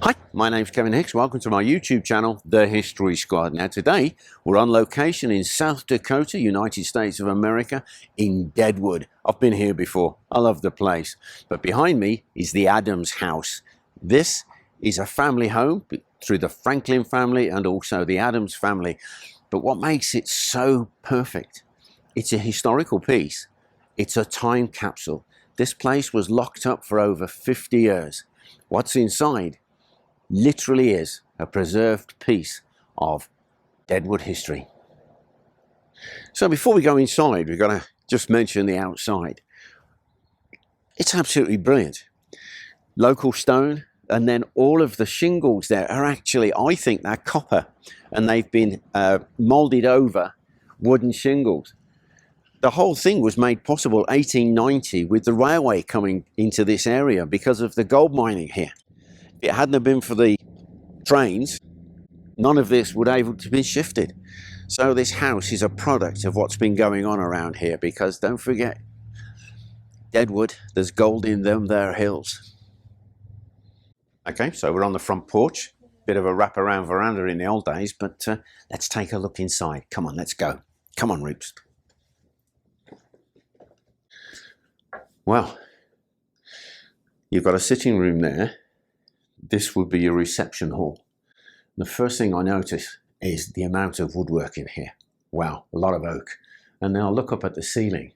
Hi, my name's Kevin Hicks. Welcome to my YouTube channel, The History Squad. Now today, we're on location in South Dakota, United States of America, in Deadwood. I've been here before. I love the place. But behind me is the Adams house. This is a family home through the Franklin family and also the Adams family. But what makes it so perfect? It's a historical piece. It's a time capsule. This place was locked up for over 50 years. What's inside literally is a preserved piece of Deadwood history. So before we go inside, we've got to just mention the outside. It's absolutely brilliant. Local stone, and then all of the shingles there are actually, I think they're copper, and they've been molded over wooden shingles. The whole thing was made possible 1890 with the railway coming into this area because of the gold mining here. If it hadn't have been for the trains, none of this would have able to be shifted. So this house is a product of what's been going on around here, because don't forget, Deadwood, there's gold in them there hills. Okay, so we're on the front porch. Bit of a wraparound veranda in the old days, but let's take a look inside. Come on, let's go. Come on, Roops. Well, you've got a sitting room there. This would be your reception hall. The first thing I notice is the amount of woodwork in here. Wow, a lot of oak. And then I'll look up at the ceiling,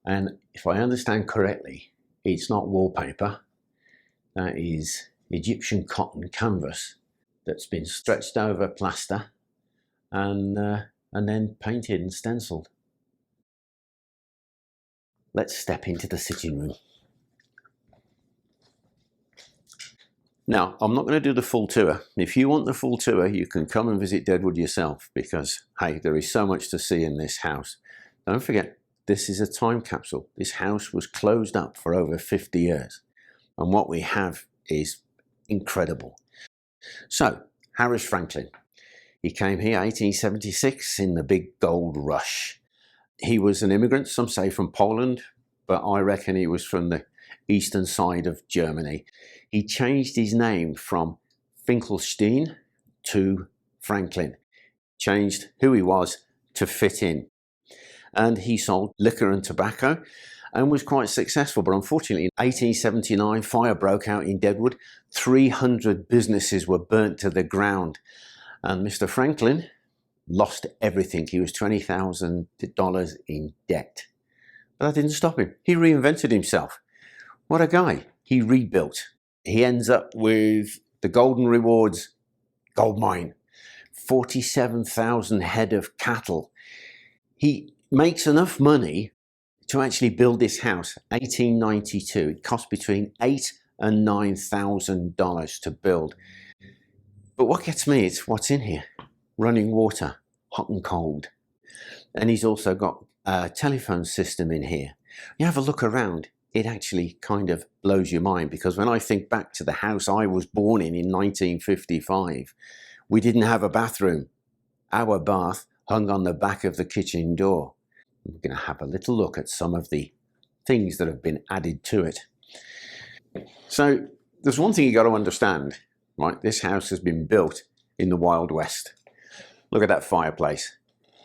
and if I understand correctly, it's not wallpaper. That is Egyptian cotton canvas that's been stretched over plaster and then painted and stenciled. Let's step into the sitting room. Now, I'm not going to do the full tour. If you want the full tour, you can come and visit Deadwood yourself, because, hey, there is so much to see in this house. Don't forget, this is a time capsule. This house was closed up for over 50 years. And what we have is incredible. So, Harris Franklin. He came here 1876 in the big gold rush. He was an immigrant, some say from Poland, but I reckon he was from the eastern side of Germany. He changed his name from Finkelstein to Franklin, changed who he was to fit in. And he sold liquor and tobacco and was quite successful. But unfortunately, in 1879, fire broke out in Deadwood. 300 businesses were burnt to the ground. And Mr. Franklin lost everything. He was $20,000 in debt. But that didn't stop him. He reinvented himself. What a guy. He rebuilt. He ends up with the Golden Rewards gold mine, 47,000 head of cattle. He makes enough money to actually build this house. 1892. It cost between $8,000 and $9,000 to build. But what gets me is what's in here. Running water, hot and cold. And he's also got a telephone system in here. You have a look around, it actually kind of blows your mind, because when I think back to the house I was born in 1955, we didn't have a bathroom. Our bath hung on the back of the kitchen door. We're going to have a little look at some of the things that have been added to it. So there's one thing you got to understand, right? This house has been built in the Wild West. Look at that fireplace.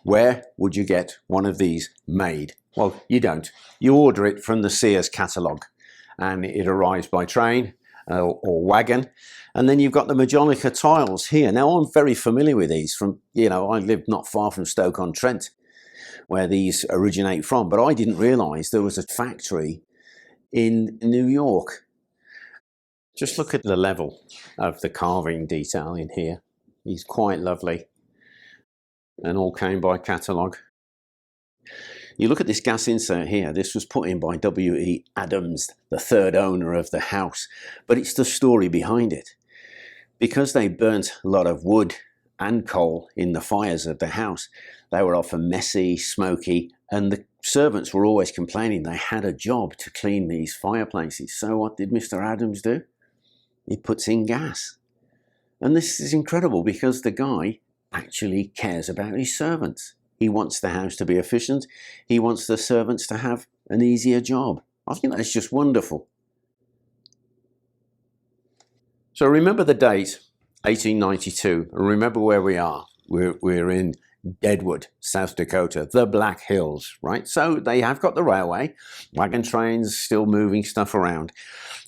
Where would you get one of these made? Well, you don't. You order it from the Sears catalogue, and it arrives by train or wagon. And then you've got the Majolica tiles here. Now, I'm very familiar with these from, I lived not far from Stoke-on-Trent, where these originate from. But I didn't realise there was a factory in New York. Just look at the level of the carving detail in here. It's quite lovely. And all came by catalogue. You look at this gas insert here. This was put in by W.E. Adams, the third owner of the house. But it's the story behind it. Because they burnt a lot of wood and coal in the fires of the house, they were often messy, smoky, and the servants were always complaining they had a job to clean these fireplaces. So what did Mr. Adams do? He puts in gas. And this is incredible, because the guy actually cares about his servants. He wants the house to be efficient. He wants the servants to have an easier job. I think that's just wonderful. So remember the date, 1892. Remember where we are. We're in Deadwood, South Dakota, the Black Hills, right? So they have got the railway, wagon trains still moving stuff around.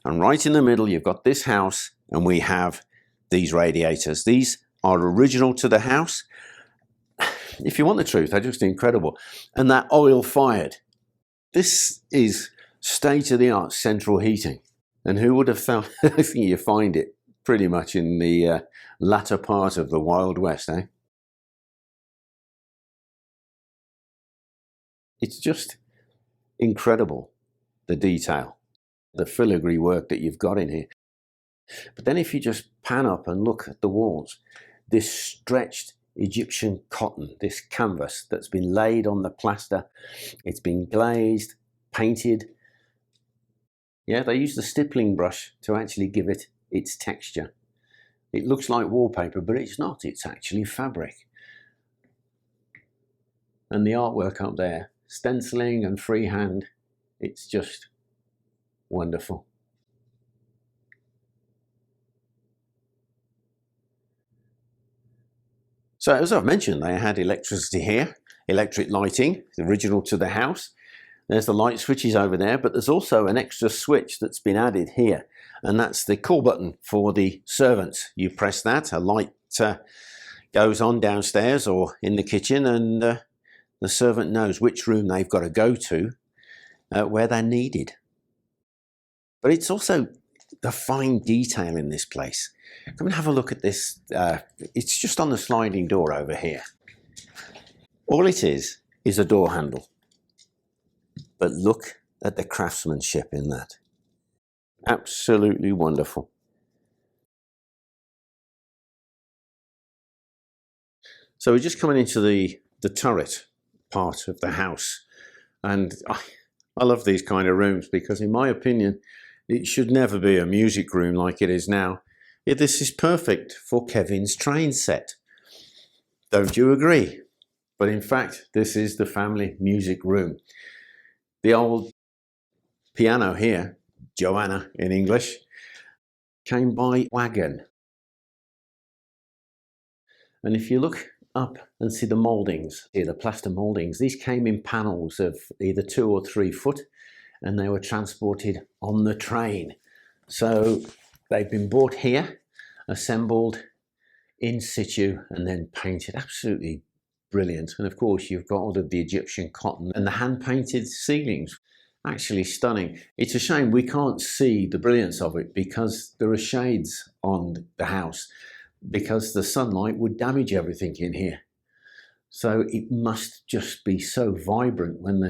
And right in the middle, you've got this house, and we have these radiators. These are original to the house. If you want the truth, they're just incredible. And they're oil fired. This is state-of-the-art central heating. And who would have thought? I think you find it pretty much in the latter part of the Wild West, eh? It's just incredible, the detail, the filigree work that you've got in here. But then if you just pan up and look at the walls, this stretched Egyptian cotton, this canvas that's been laid on the plaster, it's been glazed, painted. Yeah, they use the stippling brush to actually give it its texture. It looks like wallpaper, but it's not, it's actually fabric. And the artwork up there, stenciling and freehand, it's just wonderful. So as I've mentioned, they had electricity here, electric lighting, original to the house. There's the light switches over there, but there's also an extra switch that's been added here, and that's the call button for the servants. You press that, a light goes on downstairs or in the kitchen, and the servant knows which room they've got to go to where they're needed. But it's also the fine detail in this place. Come and have a look at this. It's just on the sliding door over here. All it is a door handle. But look at the craftsmanship in that. Absolutely wonderful. So we're just coming into the turret part of the house. And I love these kind of rooms because, in my opinion, it should never be a music room like it is now. This is perfect for Kevin's train set. Don't you agree? But in fact, this is the family music room. The old piano here, Joanna in English, came by wagon. And if you look up and see the mouldings, here the plaster mouldings, these came in panels of either 2 or 3 foot, and they were transported on the train. So they've been bought here, assembled in situ, and then painted. Absolutely brilliant. And of course, you've got all of the Egyptian cotton and the hand-painted ceilings. Actually stunning. It's a shame we can't see the brilliance of it because there are shades on the house, because the sunlight would damage everything in here. So it must just be so vibrant when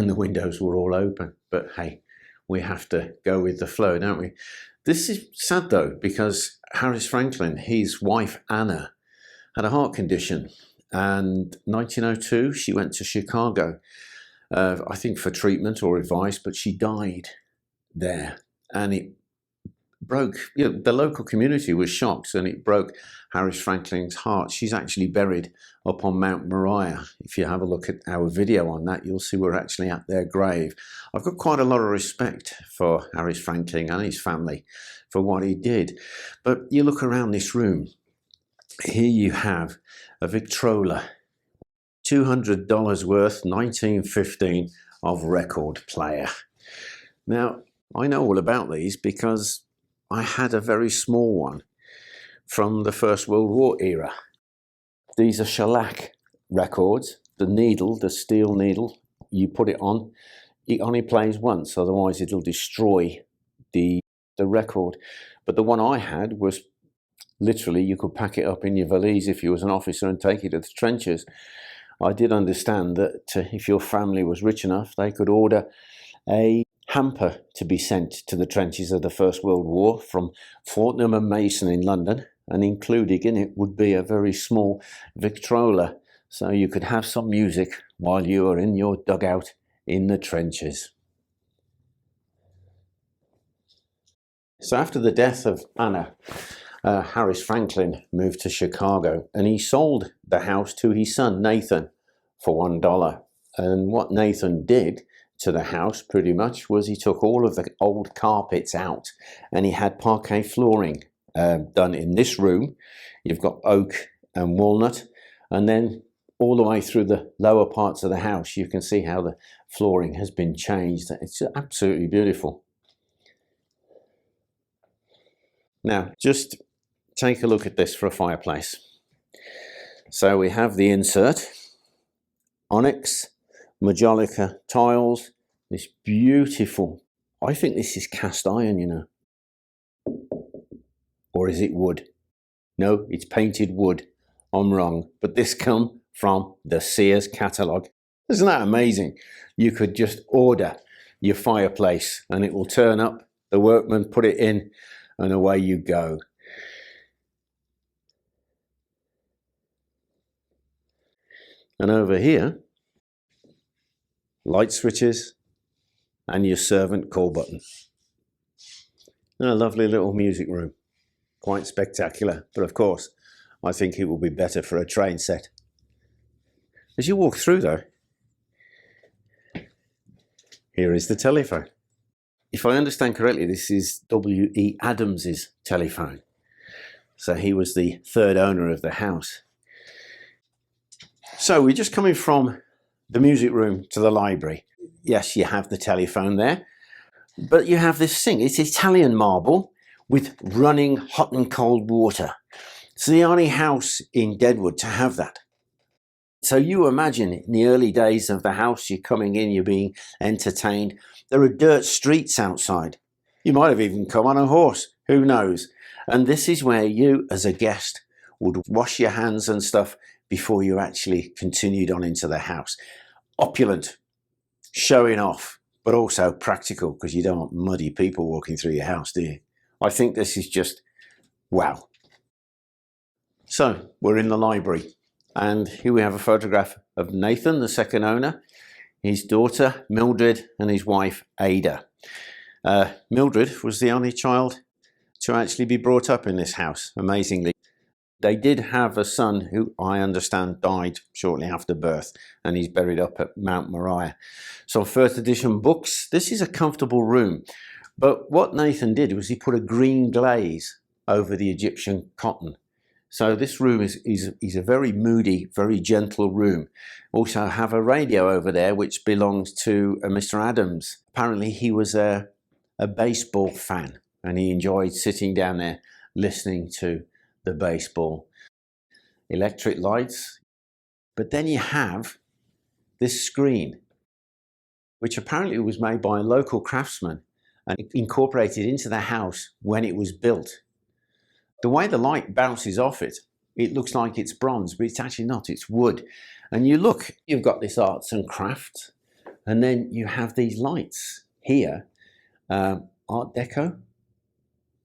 the windows were all open. But hey, we have to go with the flow, don't we? This is sad though, because Harris Franklin, his wife Anna, had a heart condition, and 1902 she went to Chicago, I think for treatment or advice, but she died there, and it broke, the local community was shocked, and it broke Harris Franklin's heart. She's actually buried up on Mount Moriah. If you have a look at our video on that, you'll see we're actually at their grave. I've got quite a lot of respect for Harris Franklin and his family for what he did. But you look around this room, here you have a Victrola, $200 worth, 1915, of record player. Now, I know all about these because I had a very small one from the First World War era. These are shellac records. The needle, the steel needle, you put it on, it only plays once, otherwise it'll destroy the record. But the one I had was literally, you could pack it up in your valise if you was an officer and take it to the trenches. I did understand that if your family was rich enough, they could order a hamper to be sent to the trenches of the First World War from Fortnum and Mason in London, and included in it would be a very small Victrola, so you could have some music while you were in your dugout in the trenches. So after the death of Anna, Harris Franklin moved to Chicago, and he sold the house to his son Nathan for $1. And what Nathan did to the house pretty much was he took all of the old carpets out, and he had parquet flooring done in this room. You've got oak and walnut, and then all the way through the lower parts of the house, you can see how the flooring has been changed. It's absolutely beautiful. Now, just take a look at this for a fireplace. So we have the insert, onyx, majolica tiles, this beautiful, I think this is cast iron, you know. Or is it wood? No, it's painted wood. I'm wrong, but this come from the Sears catalogue. Isn't that amazing? You could just order your fireplace and it will turn up, the workman put it in, and away you go. And over here, light switches and your servant call button. And a lovely little music room. Quite spectacular, but of course, I think it will be better for a train set. As you walk through though, here is the telephone. If I understand correctly, this is W.E. Adams's telephone. So he was the third owner of the house. So we're just coming from the music room to the library. Yes, you have the telephone there, but you have this thing. It's Italian marble with running hot and cold water. It's the only house in Deadwood to have that. So you imagine in the early days of the house, you're coming in, you're being entertained. There are dirt streets outside. You might have even come on a horse, who knows? And this is where you, as a guest, would wash your hands and stuff before you actually continued on into the house. Opulent, showing off, but also practical, because you don't want muddy people walking through your house, do you? I think this is just wow. So we're in the library, and here we have a photograph of Nathan, the second owner, his daughter Mildred, and his wife Ada. Mildred was the only child to actually be brought up in this house, amazingly. They did have a son who I understand died shortly after birth, and he's buried up at Mount Moriah. So first edition books, this is a comfortable room. But what Nathan did was he put a green glaze over the Egyptian cotton. So this room is a very moody, very gentle room. Also have a radio over there which belongs to Mr. Adams. Apparently he was a baseball fan, and he enjoyed sitting down there listening to the baseball. Electric lights. But then you have this screen, which apparently was made by a local craftsman and incorporated into the house when it was built. The way the light bounces off it, it looks like it's bronze, but it's actually not, it's wood. And you look, you've got this arts and crafts, and then you have these lights here, Art Deco.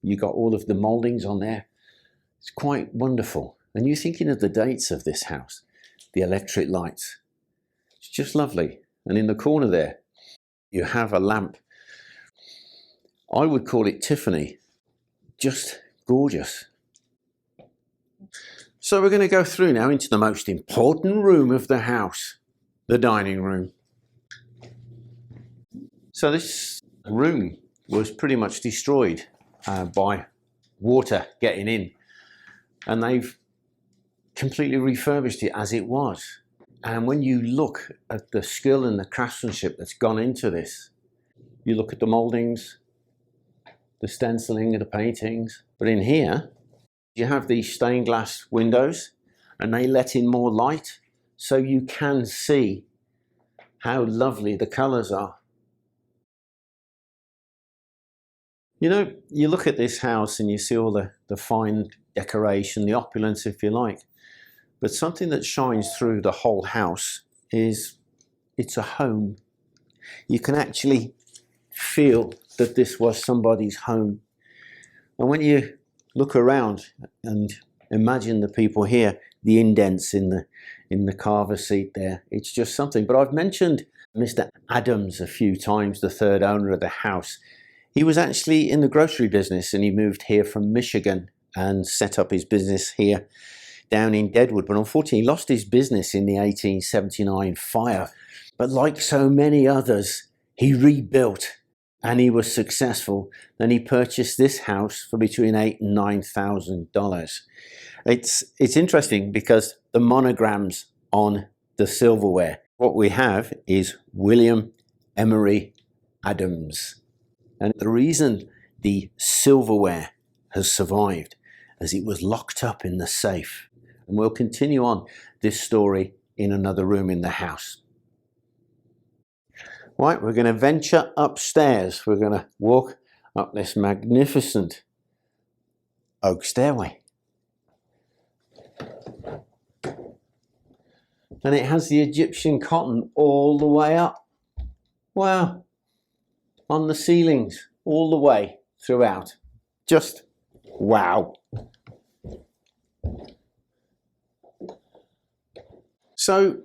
You got all of the moldings on there. It's quite wonderful. And you're thinking of the dates of this house, the electric lights. It's just lovely. And in the corner there, you have a lamp. I would call it Tiffany. Just gorgeous. So we're going to go through now into the most important room of the house, the dining room. So this room was pretty much destroyed by water getting in, and they've completely refurbished it as it was. And when you look at the skill and the craftsmanship that's gone into this, you look at the mouldings, the stenciling of the paintings, but in here you have these stained glass windows, and they let in more light, so you can see how lovely the colours are. You know, you look at this house and you see all the fine decoration, the opulence, if you like, but something that shines through the whole house is it's a home. You can actually feel that this was somebody's home. And when you look around and imagine the people here, the indents in the carver seat there, it's just something. But I've mentioned Mr. Adams a few times, the third owner of the house. He was actually in the grocery business, and he moved here from Michigan and set up his business here down in Deadwood. But unfortunately, he lost his business in the 1879 fire. But like so many others, he rebuilt and he was successful, then he purchased this house for between $8,000 and $9,000. It's interesting because the monograms on the silverware, what we have is William Emery Adams. And the reason the silverware has survived is it was locked up in the safe. And we'll continue on this story in another room in the house. Right, we're going to venture upstairs. We're going to walk up this magnificent oak stairway. And it has the Egyptian cotton all the way up. Wow. On the ceilings, all the way throughout. Just wow. So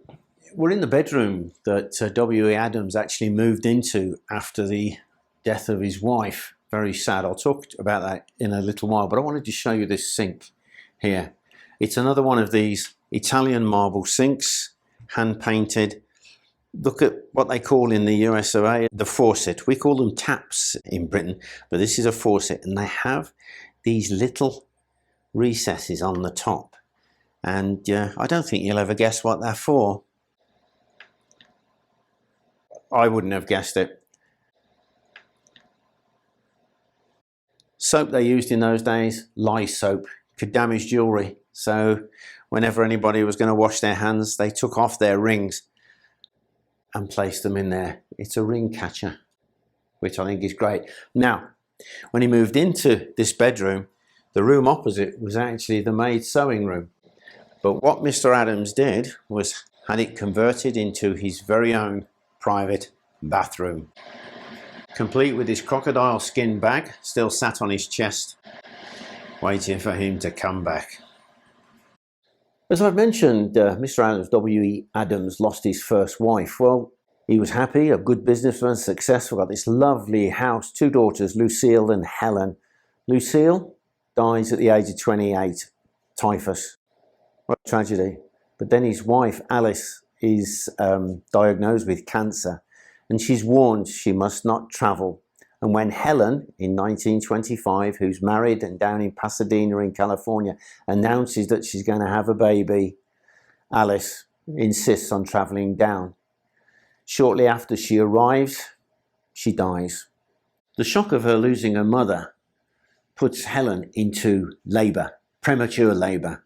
we're in the bedroom that W.E. Adams actually moved into after the death of his wife. Very sad. I'll talk about that in a little while, but I wanted to show you this sink here. It's another one of these Italian marble sinks, hand painted. Look at what they call in the US of A the faucet. We call them taps in Britain, but this is a faucet, and they have these little recesses on the top. And I don't think you'll ever guess what they're for. I wouldn't have guessed it. Soap they used in those days, lye soap, could damage jewellery. So whenever anybody was going to wash their hands, they took off their rings and placed them in there. It's a ring catcher, which I think is great. Now, when he moved into this bedroom, the room opposite was actually the maid's sewing room. But what Mr. Adams did was had it converted into his very own private bathroom, complete with his crocodile skin bag still sat on his chest, waiting for him to come back. As I've mentioned, Mr. Adams, W.E. Adams, lost his first wife. Well, he was happy, a good businessman, successful, got this lovely house, 2 daughters, Lucille and Helen. Lucille dies at the age of 28, typhus. What a tragedy. But then his wife, Alice, is diagnosed with cancer, and she's warned she must not travel. And when Helen, in 1925, who's married and down in Pasadena in California, announces that she's going to have a baby, Alice insists on traveling down. Shortly after she arrives, she dies. The shock of her losing her mother puts Helen into labour, premature labour.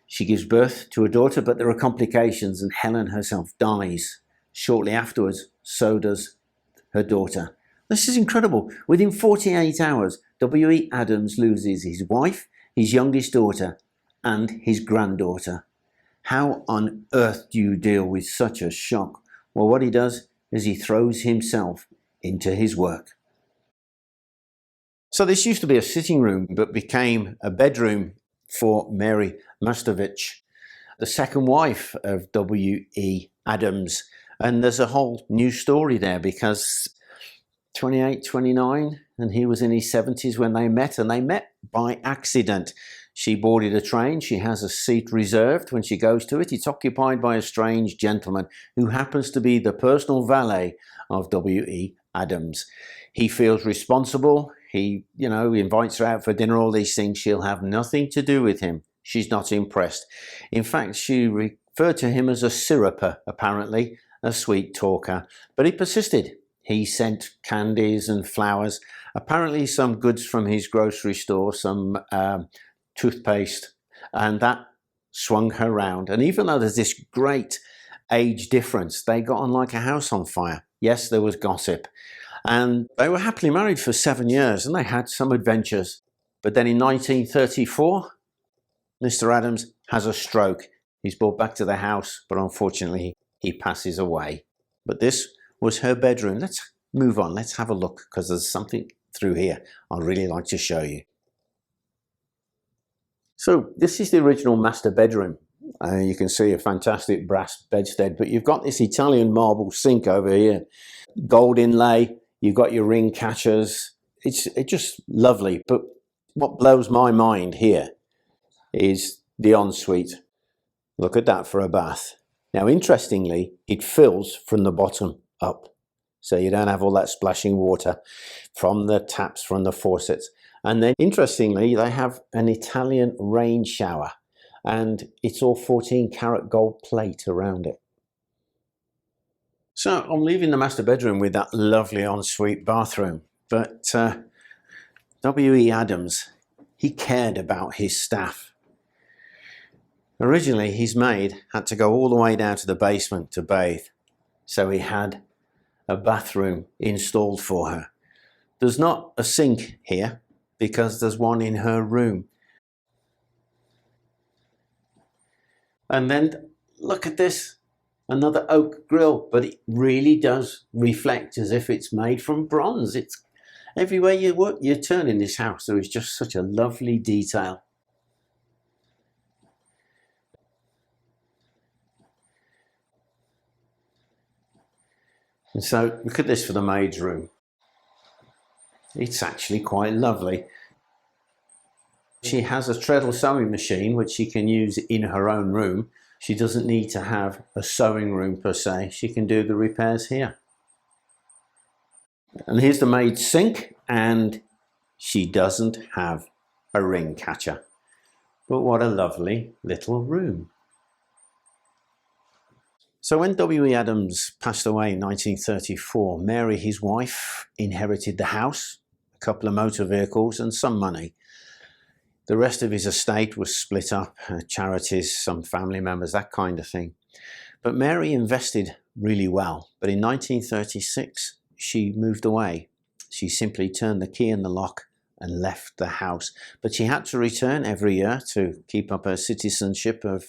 She gives birth to a daughter, but there are complications, and Helen herself dies. Shortly afterwards, so does her daughter. This is incredible. Within 48 hours, W.E. Adams loses his wife, his youngest daughter, and his granddaughter. How on earth do you deal with such a shock? Well, what he does is he throws himself into his work. So this used to be a sitting room, but became a bedroom for Mary Mastovich, the second wife of W.E. Adams. And there's a whole new story there, because 28, 29, and he was in his 70s when they met, and they met by accident. She boarded a train. She has a seat reserved when she goes to it. It's occupied by a strange gentleman who happens to be the personal valet of W.E. Adams. He feels responsible. He, invites her out for dinner, all these things. She'll have nothing to do with him. She's not impressed. In fact, she referred to him as a syruper, apparently, a sweet talker. But he persisted. He sent candies and flowers, apparently some goods from his grocery store, some toothpaste, and that swung her round. And even though there's this great age difference, they got on like a house on fire. Yes, there was gossip. And they were happily married for 7 years, and they had some adventures. But then in 1934, Mr. Adams has a stroke. He's brought back to the house, but unfortunately he passes away. But this was her bedroom. Let's move on. Let's have a look, because there's something through here I'd really like to show you. So this is the original master bedroom. You can see a fantastic brass bedstead, but you've got this Italian marble sink over here, gold inlay. You've got your ring catchers. It's just lovely. But what blows my mind here is the ensuite. Look at that for a bath. Now, interestingly, it fills from the bottom up. so you don't have all that splashing water from the taps, from the faucets. And then interestingly, they have an Italian rain shower, and it's all 14 karat gold plate around it. So I'm leaving the master bedroom with that lovely ensuite bathroom, but W.E. Adams, he cared about his staff. Originally, his maid had to go all the way down to the basement to bathe, so he had a bathroom installed for her. There's not a sink here because there's one in her room. And then look at this, another oak grill, but it really does reflect as if it's made from bronze. It's everywhere you turn in this house, there is just such a lovely detail. And so look at this for the maid's room. It's actually quite lovely. She has a treadle sewing machine which she can use in her own room. She doesn't need to have a sewing room per se. She can do the repairs here. And here's the maid's sink, and she doesn't have a ring catcher. But what a lovely little room. So when W.E. Adams passed away in 1934, Mary, his wife, inherited the house, a couple of motor vehicles and some money. The rest of his estate was split up, charities, some family members, that kind of thing. But Mary invested really well. But in 1936, she moved away. She simply turned the key in the lock and left the house. But she had to return every year to keep up her citizenship of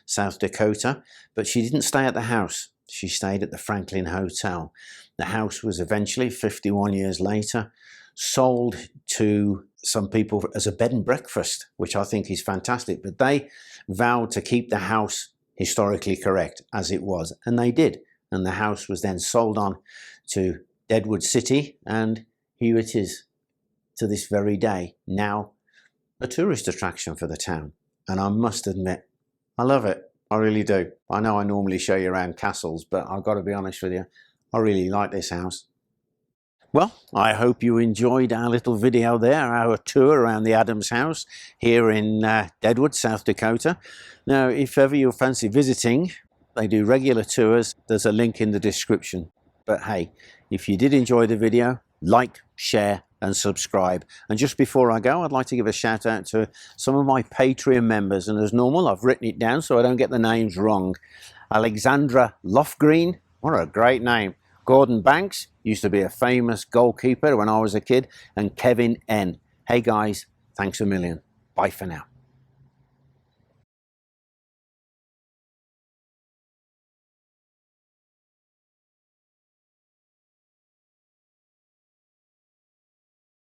South Dakota. But she didn't stay at the house. She stayed at the Franklin Hotel. The house was eventually, 51 years later, sold to some people as a bed and breakfast, which I think is fantastic. But they vowed to keep the house historically correct as it was, and they did. And the house was then sold on to Deadwood City, and here it is to this very day, now a tourist attraction for the town. And I must admit, I love it. I really do. I know I normally show you around castles, but I've got to be honest with you, I really like this house. Well, I hope you enjoyed our little video there, our tour around the Adams house here in Deadwood, South Dakota. Now, if ever you fancy visiting, they do regular tours. There's a link in the description. But hey, if you did enjoy the video, like, share and subscribe. And just before I go, I'd like to give a shout out to some of my Patreon members. And as normal, I've written it down so I don't get the names wrong. Alexandra Lofgreen, what a great name. Gordon Banks, used to be a famous goalkeeper when I was a kid, and Kevin N. Hey guys, thanks a million. Bye for now.